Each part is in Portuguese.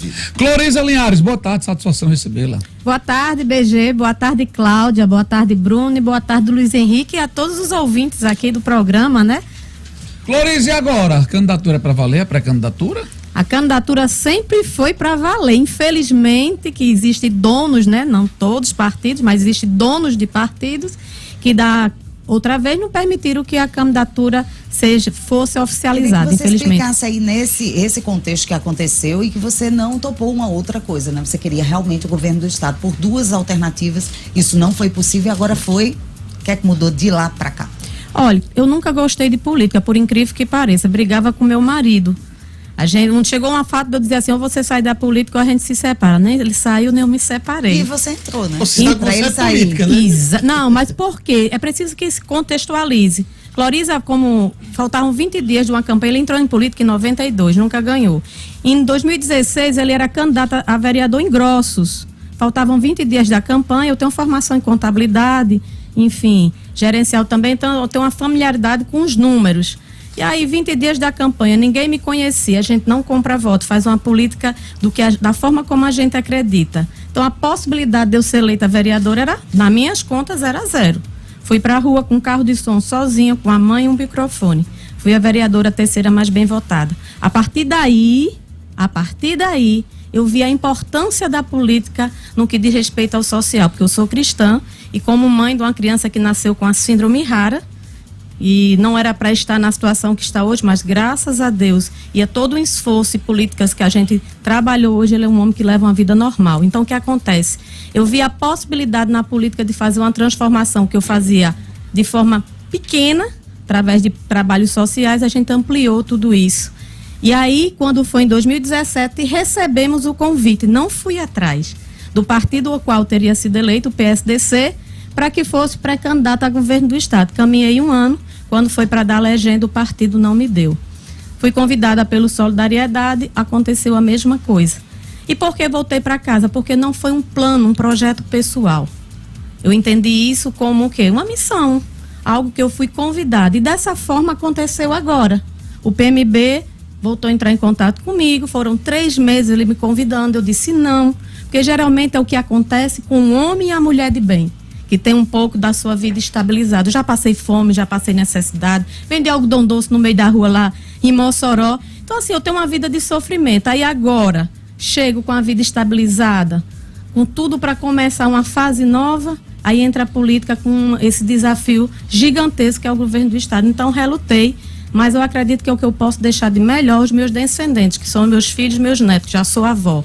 partido. Cloriza Linhares, boa tarde, satisfação recebê-la. Boa tarde, BG, boa tarde, Cláudia, boa tarde, Bruno, e boa tarde, Luiz Henrique, e a todos os ouvintes aqui do programa, né? Cloriza, e agora? A candidatura é para valer, a pré-candidatura? A candidatura sempre foi para valer. Infelizmente que existem donos, né? Não todos os partidos, mas existem donos de partidos que outra vez não permitiram que a candidatura fosse oficializada, infelizmente. Você infelizmente. explicasse aí esse contexto que aconteceu e que você não topou uma outra coisa, né? Você queria realmente o governo do estado por duas alternativas, isso não foi possível e agora foi. O que é que mudou de lá para cá? Olha, eu nunca gostei de política, por incrível que pareça. Brigava com meu marido. Não chegou uma fato de eu dizer assim, ou você sai da política ou a gente se separa. Nem ele saiu, nem eu me separei. E você entrou, né? Você para ele sair. Política, né? Não, mas por quê? É preciso que se contextualize. Cloriza, como faltavam 20 dias de uma campanha, ele entrou em política em 92, nunca ganhou. Em 2016, ele era candidato a vereador em Grossos. Faltavam 20 dias da campanha, eu tenho formação em contabilidade, enfim, gerencial também, então eu tenho uma familiaridade com os números. E aí, 20 dias da campanha, ninguém me conhecia, a gente não compra voto, faz uma política da forma como a gente acredita. Então, a possibilidade de eu ser eleita vereadora nas minhas contas, era zero. Fui para a rua com um carro de som sozinha, com a mãe e um microfone. Fui a vereadora terceira mais bem votada. A partir daí, eu vi a importância da política no que diz respeito ao social, porque eu sou cristã e como mãe de uma criança que nasceu com a síndrome rara, e não era para estar na situação que está hoje, mas graças a Deus e a todo o esforço e políticas que a gente trabalhou hoje, ele é um homem que leva uma vida normal. Então, o que acontece? Eu vi a possibilidade na política de fazer uma transformação que eu fazia de forma pequena, através de trabalhos sociais, a gente ampliou tudo isso. E aí, quando foi em 2017, recebemos o convite, não fui atrás, do partido ao qual teria sido eleito, o PSDC, para que fosse pré-candidato a governo do estado. Caminhei 1 ano, quando foi para dar legenda, o partido não me deu. Fui convidada pelo Solidariedade, aconteceu a mesma coisa. E por que voltei para casa? Porque não foi um plano, um projeto pessoal. Eu entendi isso como o quê? Uma missão, algo que eu fui convidada. E dessa forma aconteceu agora. O PMB voltou a entrar em contato comigo, foram 3 meses ele me convidando, eu disse não, porque geralmente é o que acontece com o homem e a mulher de bem, que tem um pouco da sua vida estabilizada. Eu já passei fome, já passei necessidade, vendi algodão doce no meio da rua lá em Mossoró. Então assim, eu tenho uma vida de sofrimento. Aí agora, chego com a vida estabilizada, com tudo para começar uma fase nova, aí entra a política com esse desafio gigantesco que é o governo do estado. Então relutei, mas eu acredito que é o que eu posso deixar de melhor os meus descendentes, que são meus filhos, meus netos, já sou avó,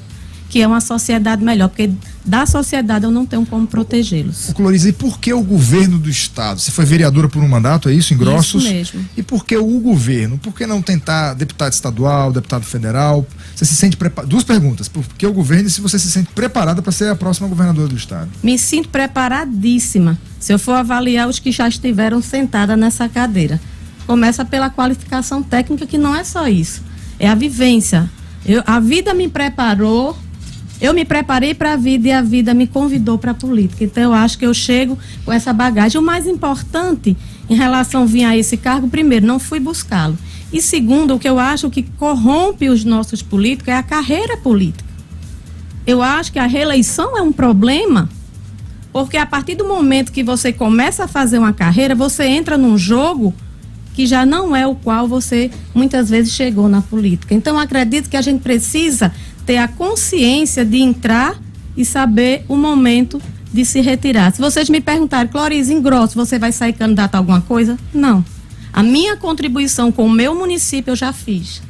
que é uma sociedade melhor, porque da sociedade eu não tenho como protegê-los. Cloriza, e por que o governo do estado? Você foi vereadora por um mandato, é isso, em Grossos? Isso mesmo. E por que o governo? Por que não tentar deputado estadual, deputado federal? Você se sente preparada? 2 perguntas. Por que o governo e se você se sente preparada para ser a próxima governadora do estado? Me sinto preparadíssima, se eu for avaliar os que já estiveram sentadas nessa cadeira. Começa pela qualificação técnica, que não é só isso, é a vivência. A vida me preparou, eu me preparei para a vida e a vida me convidou para a política. Então eu acho que eu chego com essa bagagem. O mais importante em relação a vir a esse cargo, primeiro, não fui buscá-lo. E segundo, o que eu acho que corrompe os nossos políticos é a carreira política. Eu acho que a reeleição é um problema, porque a partir do momento que você começa a fazer uma carreira, você entra num jogo que já não é o qual você muitas vezes chegou na política. Então, acredito que a gente precisa ter a consciência de entrar e saber o momento de se retirar. Se vocês me perguntarem, Cloriza, em Grossos, você vai sair candidato a alguma coisa? Não. A minha contribuição com o meu município eu já fiz.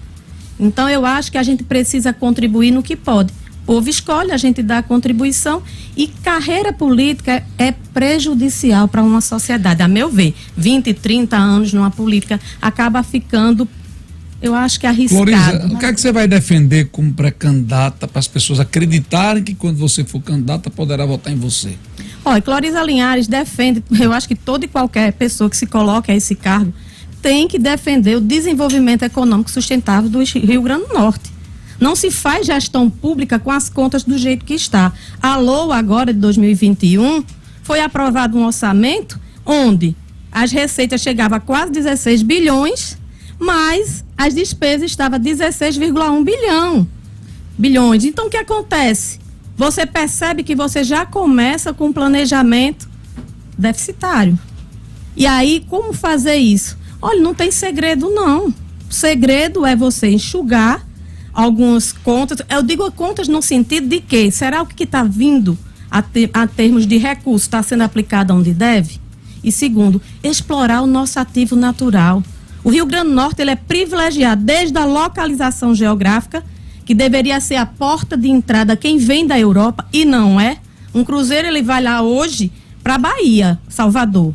Então, eu acho que a gente precisa contribuir no que pode. O povo escolhe, a gente dá a contribuição, e carreira política é prejudicial para uma sociedade. A meu ver, 20, 30 anos numa política acaba ficando, eu acho que arriscado. Cloriza, o que é que você vai defender como pré-candidata para as pessoas acreditarem que quando você for candidata poderá votar em você? Olha, Cloriza Linhares defende, eu acho que toda e qualquer pessoa que se coloque a esse cargo tem que defender o desenvolvimento econômico sustentável do Rio Grande do Norte. Não se faz gestão pública com as contas do jeito que está. A LOA agora de 2021 foi aprovado um orçamento onde as receitas chegavam a quase 16 bilhões, mas as despesas estavam 16,1 bilhão. bilhões. Então, o que acontece? Você percebe que você já começa com um planejamento deficitário. E aí, como fazer isso? Olha, não tem segredo, não. O segredo é você enxugar algumas contas. Eu digo contas no sentido de que, será o que está vindo a termos de recurso está sendo aplicado onde deve? E segundo, explorar o nosso ativo natural. O Rio Grande do Norte ele é privilegiado desde a localização geográfica, que deveria ser a porta de entrada quem vem da Europa, e não é. Um cruzeiro ele vai lá hoje para Bahia, Salvador.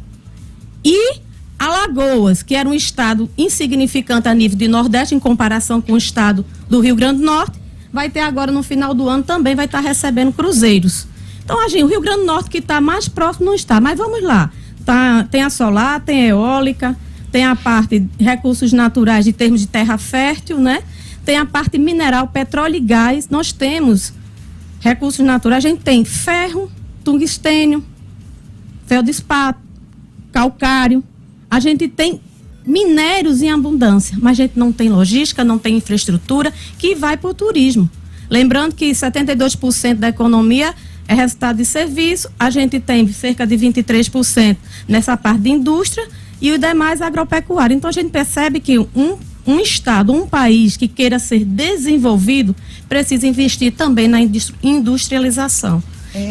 E Alagoas, que era um estado insignificante a nível de Nordeste em comparação com o estado do Rio Grande do Norte, vai ter agora no final do ano também vai estar recebendo cruzeiros. Então, o Rio Grande do Norte que está mais próximo não está, mas vamos lá. Tem a solar, tem a eólica, tem a parte de recursos naturais de termos de terra fértil, né? Tem a parte mineral, petróleo e gás. Nós temos recursos naturais, a gente tem ferro, tungstênio, feldespato, calcário. A gente tem minérios em abundância, mas a gente não tem logística, não tem infraestrutura que vai para o turismo. Lembrando que 72% da economia é resultado de serviço, a gente tem cerca de 23% nessa parte de indústria e o demais agropecuário. Então a gente percebe que um estado, um país que queira ser desenvolvido, precisa investir também na industrialização.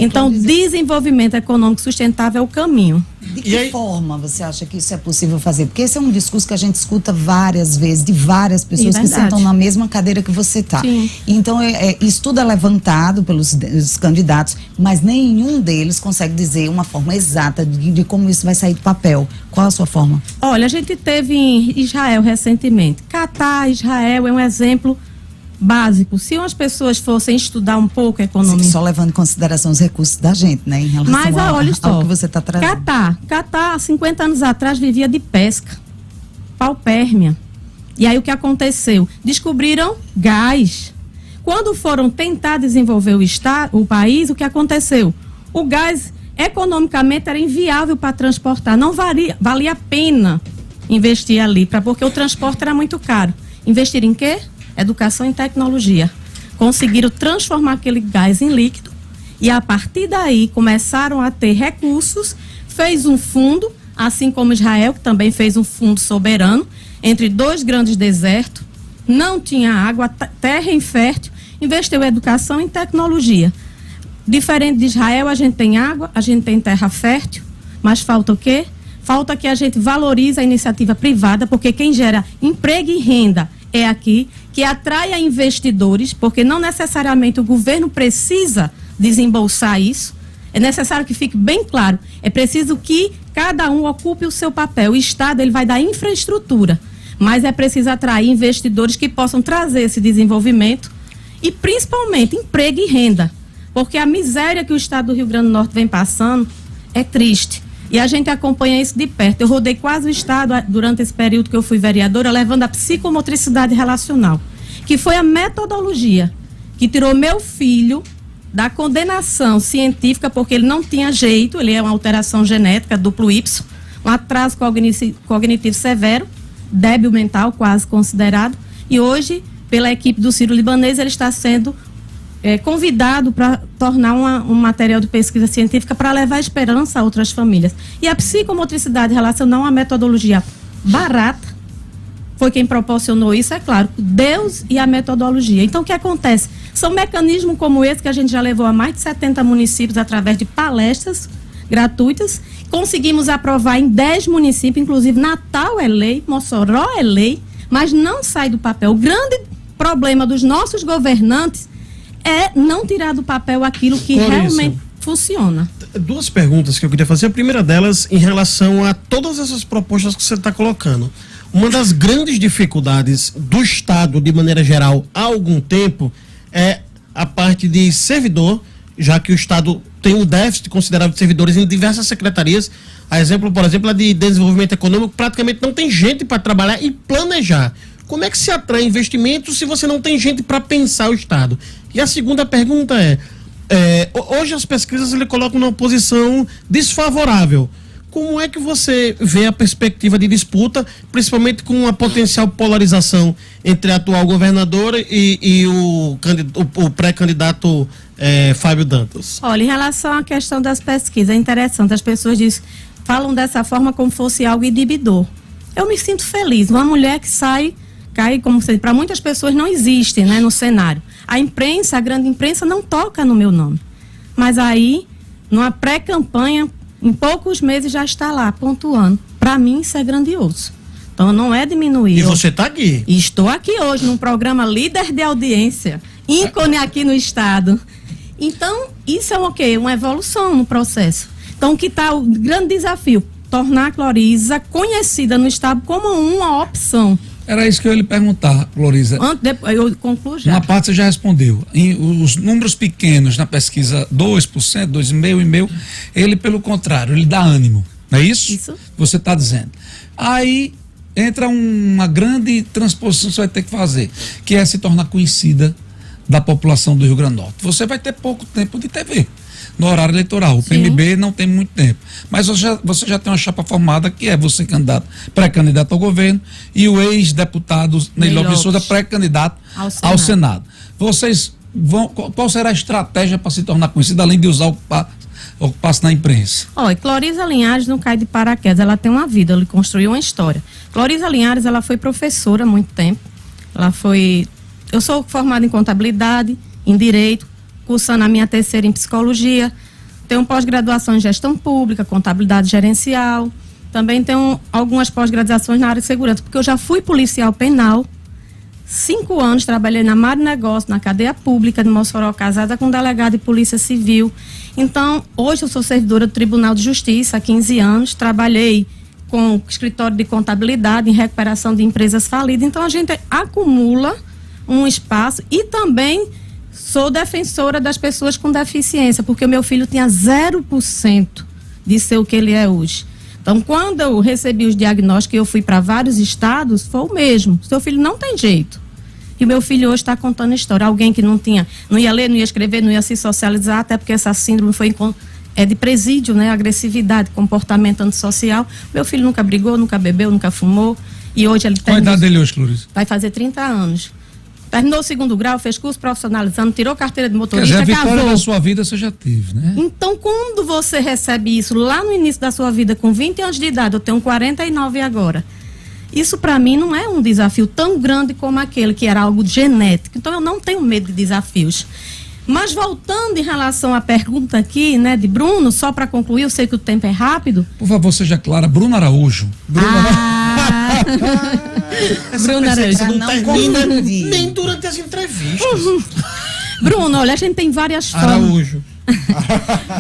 Então, desenvolvimento econômico sustentável é o caminho. De que forma você acha que isso é possível fazer? Porque esse é um discurso que a gente escuta várias vezes, de várias pessoas que sentam na mesma cadeira que você está. Então, isso tudo é levantado pelos candidatos, mas nenhum deles consegue dizer uma forma exata de como isso vai sair do papel. Qual a sua forma? Olha, a gente teve em Israel recentemente. Catar, Israel é um exemplo básico. Se as pessoas fossem estudar um pouco a economia... Só levando em consideração os recursos da gente, né? Em relação ao que você está trazendo. Catar, 50 anos atrás, vivia de pesca. Paupérmia. E aí o que aconteceu? Descobriram gás. Quando foram tentar desenvolver o país, o que aconteceu? O gás, economicamente, era inviável para transportar. Não valia a pena investir ali, porque o transporte era muito caro. Investir em quê? Educação e tecnologia. Conseguiram transformar aquele gás em líquido e a partir daí começaram a ter recursos, fez um fundo, assim como Israel, que também fez um fundo soberano, entre dois grandes desertos, não tinha água, terra infértil, investiu em educação e tecnologia. Diferente de Israel, a gente tem água, a gente tem terra fértil, mas falta o quê? Falta que a gente valorize a iniciativa privada, porque quem gera emprego e renda é aqui, que atraia investidores, porque não necessariamente o governo precisa desembolsar isso. É necessário que fique bem claro. É preciso que cada um ocupe o seu papel. O Estado ele vai dar infraestrutura, mas é preciso atrair investidores que possam trazer esse desenvolvimento e principalmente emprego e renda, porque a miséria que o Estado do Rio Grande do Norte vem passando é triste. E a gente acompanha isso de perto. Eu rodei quase o estado durante esse período que eu fui vereadora, levando a psicomotricidade relacional, que foi a metodologia que tirou meu filho da condenação científica, porque ele não tinha jeito, ele é uma alteração genética, duplo Y, um atraso cognitivo severo, débil mental, quase considerado, e hoje, pela equipe do Sírio-Libanês, ele está sendo convidado para tornar um material de pesquisa científica para levar esperança a outras famílias. E a psicomotricidade relacional é uma metodologia barata, foi quem proporcionou isso, é claro, Deus e a metodologia. Então, o que acontece? São mecanismos como esse que a gente já levou a mais de 70 municípios através de palestras gratuitas, conseguimos aprovar em 10 municípios, inclusive Natal é lei, Mossoró é lei, mas não sai do papel. O grande problema dos nossos governantes é não tirar do papel aquilo que realmente funciona. Duas perguntas que eu queria fazer. A primeira delas, em relação a todas essas propostas que você está colocando. Uma das grandes dificuldades do Estado, de maneira geral, há algum tempo, é a parte de servidor, já que o Estado tem um déficit considerável de servidores em diversas secretarias. A exemplo, por exemplo, a de desenvolvimento econômico, praticamente não tem gente para trabalhar e planejar. Como é que se atrai investimentos se você não tem gente para pensar o Estado? E a segunda pergunta hoje as pesquisas ele colocam numa posição desfavorável. como é que você vê a perspectiva de disputa, principalmente com a potencial polarização entre a atual governadora e o pré-candidato Fábio Dantas? Olha, em relação à questão das pesquisas, é interessante, as pessoas falam dessa forma como fosse algo inibidor. Eu me sinto feliz, uma mulher que cai, como para muitas pessoas não existe, né, no cenário. A imprensa, a grande imprensa não toca no meu nome, mas aí, numa pré-campanha, em poucos meses já está lá, pontuando. Para mim, isso é grandioso. Então, não é diminuir. E você está aqui? Estou aqui hoje, num programa líder de audiência, ícone aqui no Estado. Então, isso é o quê? Uma evolução no processo. Então, que está o grande desafio? Tornar a Cloriza conhecida no Estado como uma opção. Era isso que eu ia lhe perguntar, Cloriza. Eu concluo já. Uma parte você já respondeu. Os números pequenos na pesquisa, 2%, 2,5%, ele, pelo contrário, ele dá ânimo. Não é isso? Isso. Você está dizendo. Aí entra uma grande transposição que você vai ter que fazer, que é se tornar conhecida da população do Rio Grande do Norte. Você vai ter pouco tempo de TV no horário eleitoral. O PMB não tem muito tempo. Mas você já tem uma chapa formada, que é você pré-candidato ao governo, e o ex-deputado Ney Lopes de Souza, pré-candidato ao Senado. Vocês qual será a estratégia para se tornar conhecida, além de usar o passo na imprensa? Olha, Cloriza Linhares não cai de paraquedas, ela tem uma vida, ela construiu uma história. Cloriza Linhares, ela foi professora há muito tempo. Eu sou formada em contabilidade, em direito, cursando a minha terceira em psicologia, tenho pós-graduação em gestão pública, contabilidade gerencial, também tenho algumas pós-graduações na área de segurança, porque eu já fui policial penal, 5 anos, trabalhei na Mar Negócio, na cadeia pública de Mossoró, casada com um delegado de polícia civil. Então, hoje eu sou servidora do Tribunal de Justiça há 15 anos, trabalhei com escritório de contabilidade em recuperação de empresas falidas, então a gente acumula um espaço e também sou defensora das pessoas com deficiência, porque o meu filho tinha 0% de ser o que ele é hoje. Então, quando eu recebi os diagnósticos e eu fui para vários estados, foi o mesmo. Seu filho não tem jeito. E o meu filho hoje está contando a história. Alguém que não ia ler, não ia escrever, não ia se socializar, até porque essa síndrome é de presídio, né? Agressividade, comportamento antissocial. Meu filho nunca brigou, nunca bebeu, nunca fumou. E hoje ele tem. Qual a idade dele hoje, Cloriza? Vai fazer 30 anos. Terminou o 2º grau, fez curso profissionalizando, tirou carteira de motorista, quer dizer, a vitória casou. da sua vida você já teve, né? Então, quando você recebe isso lá no início da sua vida, com 20 anos de idade, eu tenho 49 agora, isso para mim não é um desafio tão grande como aquele, que era algo genético. Então, eu não tenho medo de desafios. Mas voltando em relação à pergunta aqui, né, de Bruno, só para concluir, eu sei que o tempo é rápido. Por favor, seja clara, Bruno Araújo. Bruno Araújo. Não termina nem durante as entrevistas. Bruno, olha, a gente tem várias formas. Araújo.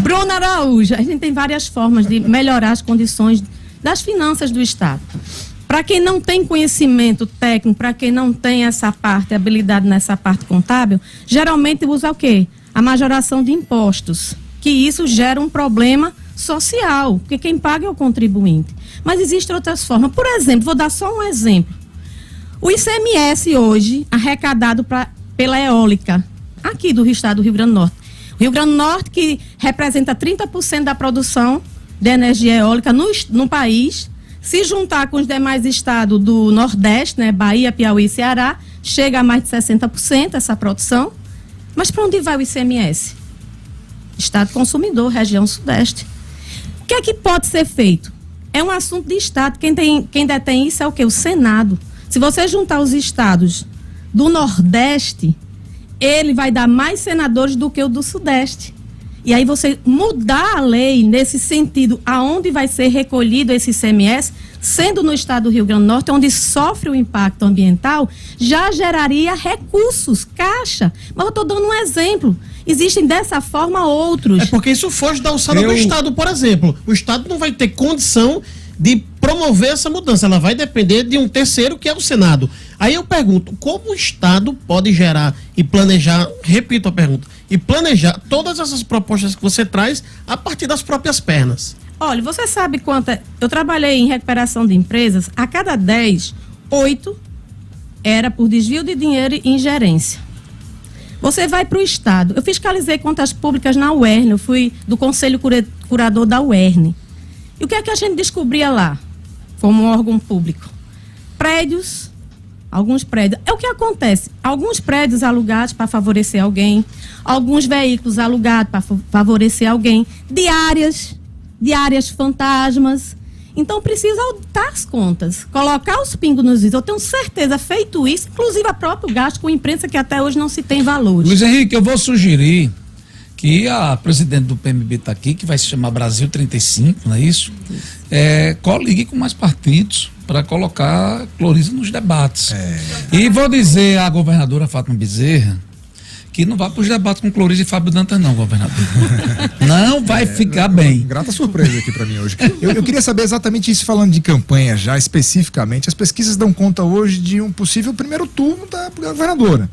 Bruno Araújo, a gente tem várias formas de melhorar as condições das finanças do Estado. Para quem não tem conhecimento técnico, para quem não tem essa parte, habilidade nessa parte contábil, geralmente usa o quê? A majoração de impostos, que isso gera um problema social, porque quem paga é o contribuinte. Mas existem outras formas. Por exemplo, vou dar só um exemplo. O ICMS hoje, arrecadado pela eólica, aqui do estado do Rio Grande do Norte. O Rio Grande do Norte, que representa 30% da produção de energia eólica no país, se juntar com os demais estados do Nordeste, né, Bahia, Piauí e Ceará, chega a mais de 60% essa produção. Mas para onde vai o ICMS? Estado consumidor, região Sudeste. O que é que pode ser feito? É um assunto de Estado. Quem detém isso é o quê? O Senado. Se você juntar os estados do Nordeste, ele vai dar mais senadores do que o do Sudeste. E aí você mudar a lei nesse sentido, aonde vai ser recolhido esse ICMS, sendo no estado do Rio Grande do Norte, onde sofre o impacto ambiental, já geraria recursos, caixa. Mas eu estou dando um exemplo. Existem dessa forma outros. É porque isso foge da alçada do Estado, por exemplo. O Estado não vai ter condição de promover essa mudança. Ela vai depender de um terceiro, que é o Senado. Aí eu pergunto, como o Estado pode gerar e planejar, repito a pergunta, e planejar todas essas propostas que você traz a partir das próprias pernas? Olha, você sabe quanto eu trabalhei em recuperação de empresas, a cada 10, 8 era por desvio de dinheiro e ingerência. Você vai para o Estado. Eu fiscalizei contas públicas na UERN, eu fui do Conselho Curador da UERN. E o que é que a gente descobria lá, como um órgão público? Prédios, alguns prédios. É o que acontece. Alguns prédios alugados para favorecer alguém, alguns veículos alugados para favorecer alguém, diárias fantasmas. Então, precisa auditar as contas, colocar os pingos nos is. Eu tenho certeza, feito isso, inclusive a próprio gasto com imprensa, que até hoje não se tem valores. Luiz Henrique, eu vou sugerir que a presidente do PMB está aqui, que vai se chamar Brasil 35, não é isso? Coligue com mais partidos para colocar Cloriza nos debates. E vou dizer à governadora Fátima Bezerra que não vá para os debates com Cloriza e Fábio Dantas não, governador. Não vai ficar bem. Grata surpresa aqui para mim hoje. Eu queria saber exatamente isso, falando de campanha já especificamente. As pesquisas dão conta hoje de um possível primeiro turno da governadora.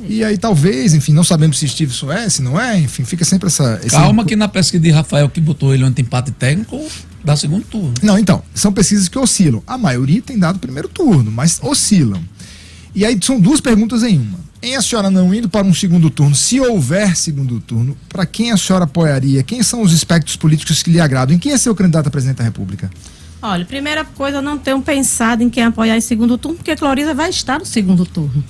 E aí talvez, enfim, não sabemos se Stevenson se não é, enfim, fica sempre essa... Calma que na pesquisa de Rafael, que botou ele ontem empate técnico, dá segundo turno. Não, então, são pesquisas que oscilam. A maioria tem dado primeiro turno, mas oscilam. E aí são duas perguntas em uma. Em a senhora não indo para um segundo turno, se houver segundo turno, para quem a senhora apoiaria? Quem são os espectros políticos que lhe agradam? Em quem é seu candidato a presidente da República? Olha, primeira coisa, eu não tenho pensado em quem apoiar em segundo turno, porque Cloriza vai estar no segundo turno.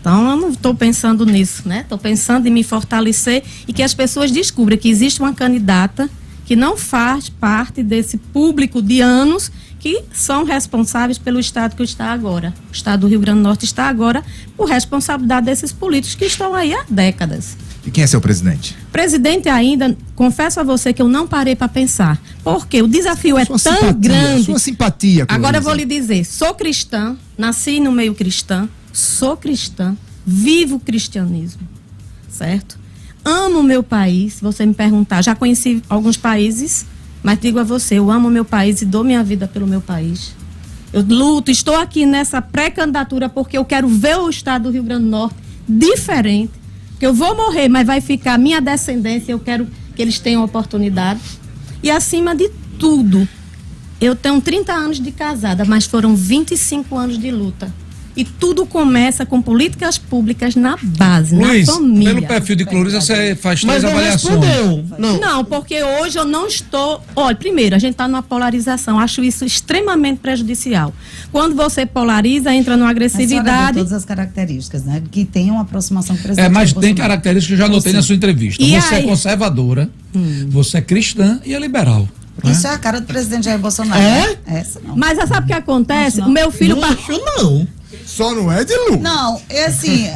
Então, eu não estou pensando nisso, né? Estou pensando em me fortalecer e que as pessoas descubram que existe uma candidata que não faz parte desse público de anos que são responsáveis pelo estado que está agora. O estado do Rio Grande do Norte está agora por responsabilidade desses políticos que estão aí há décadas. E quem é seu presidente? Presidente ainda, confesso a você que eu não parei para pensar, porque o desafio é tão grande. Sua simpatia, Cloriza. Agora eu vou lhe dizer, sou cristã, nasci no meio cristã, sou cristã, vivo o cristianismo, certo? Amo o meu país, se você me perguntar, já conheci alguns países, mas digo a você, eu amo o meu país e dou minha vida pelo meu país. Eu luto, estou aqui nessa pré-candidatura porque eu quero ver o estado do Rio Grande do Norte diferente. Que eu vou morrer, mas vai ficar minha descendência, eu quero que eles tenham oportunidade. E acima de tudo, eu tenho 30 anos de casada, mas foram 25 anos de luta. E tudo começa com políticas públicas na base, Luiz, na família. pelo perfil de Cloriza, você faz três Mas não avaliações. respondeu. Não, porque hoje eu não estou... Olha, primeiro, a gente está numa polarização. Acho isso extremamente prejudicial. Quando você polariza, entra numa agressividade... todas as características, né? Que tem uma aproximação com o presidente. Mas tem características que eu já notei na sua entrevista. E você aí? é conservadora, você é cristã e é liberal. Isso é a cara do presidente Jair Bolsonaro. É? Né? Essa não. Mas sabe o que acontece? Não. O meu filho... Não acho não. Só não é de Lula. Não, é assim,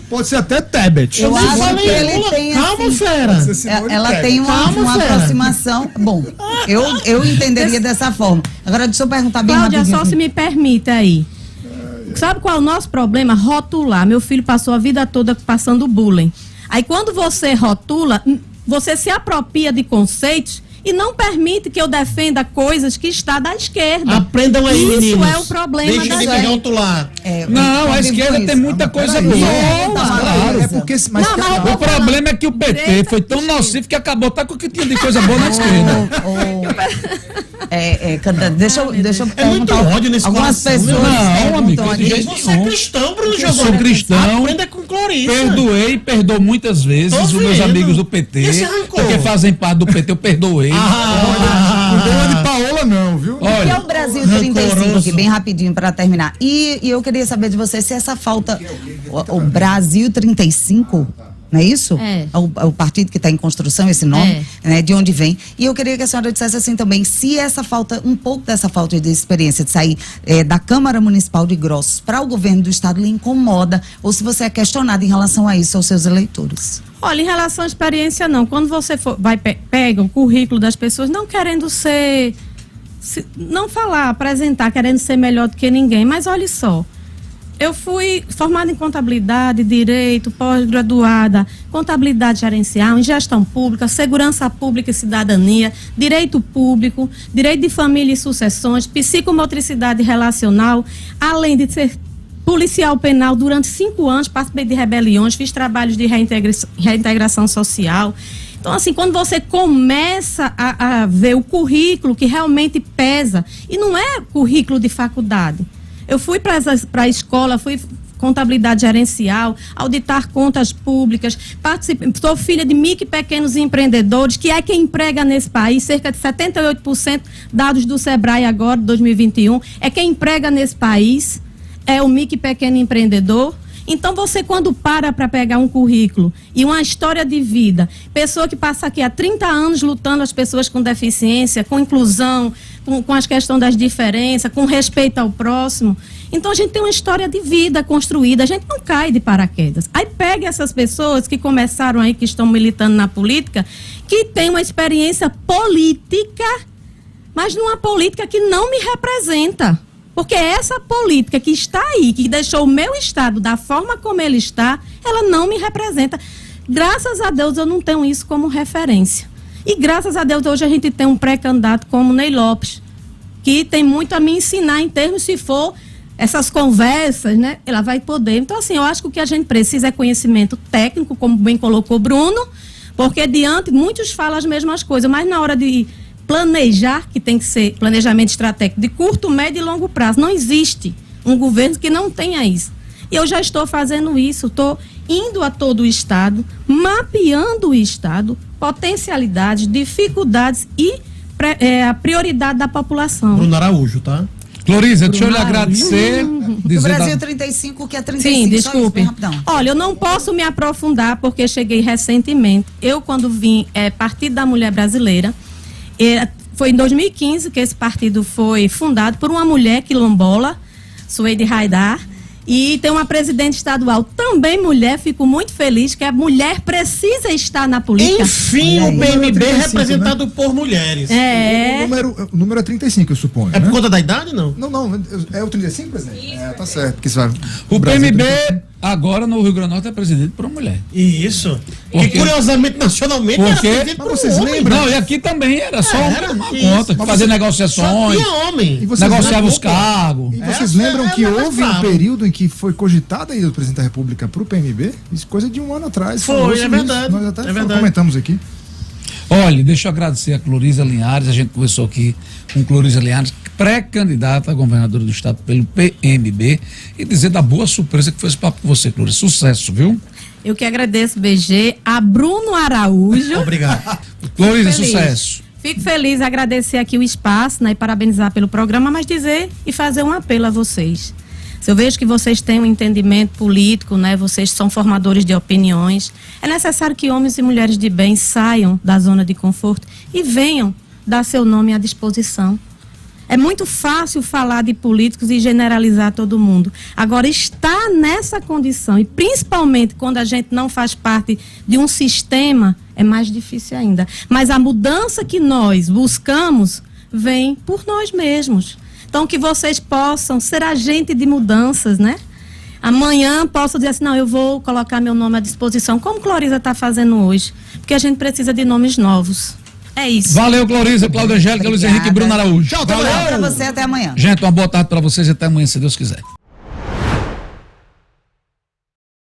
Pode ser até Tebet. eu acho falei que ele Lula. tem Calma, assim, fera. ela tem uma fera. aproximação. Bom, eu entenderia dessa forma. Agora, deixa eu perguntar bem Cláudia, rapidinho. só se me permite aí. Sabe qual é o nosso problema? Rotular. Meu filho passou a vida toda passando bullying. Aí quando você rotula, você se apropria de conceitos e não permite que eu defenda coisas que está da esquerda. Aprendam aí, Isso meninos. é o problema Deixa da de esquerda. me rotular. Não, a esquerda tem muita coisa boa. Claro, é porque... Mas Não, mas O problema é que o PT foi tão nocivo que acabou até com o que tinha de coisa boa na esquerda. Deixa eu É muito perguntar. ódio nesse Algumas coração, pessoas não, amigo, perguntam de aqui. jeito Você é cristão, Bruno Eu Giovanni. sou cristão. Aprenda com Cloriza. Perdoei e perdoo muitas vezes Tô os meus vendo. amigos do PT. Esse rancor. Porque fazem parte do PT, eu perdoei. Não deu de Paola não, viu? Que é Olha, o Brasil 35 aqui, bem rapidinho para terminar. E eu queria saber de você se essa falta. O Brasil 35, não é isso? É. O partido que está em construção, esse nome, né, de onde vem. E eu queria que a senhora dissesse assim também, se essa falta, um pouco dessa falta de experiência de sair da Câmara Municipal de Grossos para o governo do estado lhe incomoda, ou se você é questionado em relação a isso aos seus eleitores. Olha, em relação à experiência, não. Quando você pega o currículo das pessoas, não querendo não falar, apresentar, querendo ser melhor do que ninguém, mas olha só. Eu fui formada em contabilidade, direito, pós-graduada, contabilidade gerencial, em gestão pública, segurança pública e cidadania, direito público, direito de família e sucessões, psicomotricidade relacional, além de ser policial penal durante 5 anos, participei de rebeliões, fiz trabalhos de reintegração social. Então, assim, quando você começa a ver o currículo que realmente pesa, e não é currículo de faculdade. Eu fui para a escola, fui contabilidade gerencial, auditar contas públicas, sou filha de micro e pequenos empreendedores, que é quem emprega nesse país, cerca de 78%, dados do Sebrae agora, 2021, é quem emprega nesse país, é o micro e pequeno empreendedor. Então, você quando para pegar um currículo e uma história de vida, pessoa que passa aqui há 30 anos lutando as pessoas com deficiência, com inclusão, com as questões das diferenças, com respeito ao próximo. Então, a gente tem uma história de vida construída, a gente não cai de paraquedas. Aí pega essas pessoas que começaram aí, que estão militando na política, que têm uma experiência política, mas numa política que não me representa. Porque essa política que está aí, que deixou o meu estado da forma como ele está, ela não me representa. Graças a Deus eu não tenho isso como referência. E graças a Deus hoje a gente tem um pré-candidato como Ney Lopes, que tem muito a me ensinar em termos, se for essas conversas, né? Ela vai poder. Então, assim, eu acho que o que a gente precisa é conhecimento técnico, como bem colocou Bruno, porque diante, muitos falam as mesmas coisas, mas na hora de planejar, que tem que ser planejamento estratégico de curto, médio e longo prazo. Não existe um governo que não tenha isso. E eu já estou fazendo isso, estou indo a todo o Estado, mapeando o Estado, potencialidades, dificuldades e a prioridade da população. Bruno Araújo, tá? Cloriza, deixa eu lhe agradecer. O Brasil 35, que é 35. Sim, desculpe. Isso, olha, eu não posso me aprofundar porque cheguei recentemente. Eu, quando vim Partido da Mulher Brasileira, foi em 2015 que esse partido foi fundado por uma mulher quilombola, Suede Haidar, e tem uma presidente estadual também mulher. Fico muito feliz que a mulher precisa estar na política. Enfim, o PMB representado, né, por mulheres. O número é 35, eu suponho. É por conta da idade, não? Não, é o 35, presidente? Tá certo. Porque vai, o PMB agora no Rio Grande do Norte é presidido por uma mulher. Isso. E curiosamente, nacionalmente, era presidido por vocês homem. lembram? Não, e aqui também era só uma conta, fazer negociações. Só tinha homem. Negociava os cargos. E vocês lembram que houve um período em que foi cogitada a ida do presidente da República para o PMB? Isso coisa de um ano atrás. Foi, é verdade. Nós até comentamos aqui. Olha, deixa eu agradecer a Cloriza Linhares. A gente conversou aqui com Cloriza Linhares, pré-candidata a governadora do estado pelo PMB, e dizer da boa surpresa que foi esse papo com você, Cloriza. Sucesso, viu? Eu que agradeço, BG, a Bruno Araújo. Obrigado. Cloriza, sucesso. Fico feliz, agradecer aqui o espaço, né, e parabenizar pelo programa, mas dizer e fazer um apelo a vocês. Se eu vejo que vocês têm um entendimento político, né, vocês são formadores de opiniões, é necessário que homens e mulheres de bem saiam da zona de conforto e venham dar seu nome à disposição. É muito fácil falar de políticos e generalizar todo mundo. Agora, estar nessa condição, e principalmente quando a gente não faz parte de um sistema, é mais difícil ainda. Mas a mudança que nós buscamos vem por nós mesmos. Então, que vocês possam ser agente de mudanças, né? Amanhã posso dizer assim, não, eu vou colocar meu nome à disposição, como Cloriza está fazendo hoje, porque a gente precisa de nomes novos. É isso. Valeu, Cloriza, Cláudia Angélica, Luiz Henrique e Bruno Araújo. Tchau, valeu. Pra você, até amanhã. Gente, uma boa tarde para vocês e até amanhã, se Deus quiser.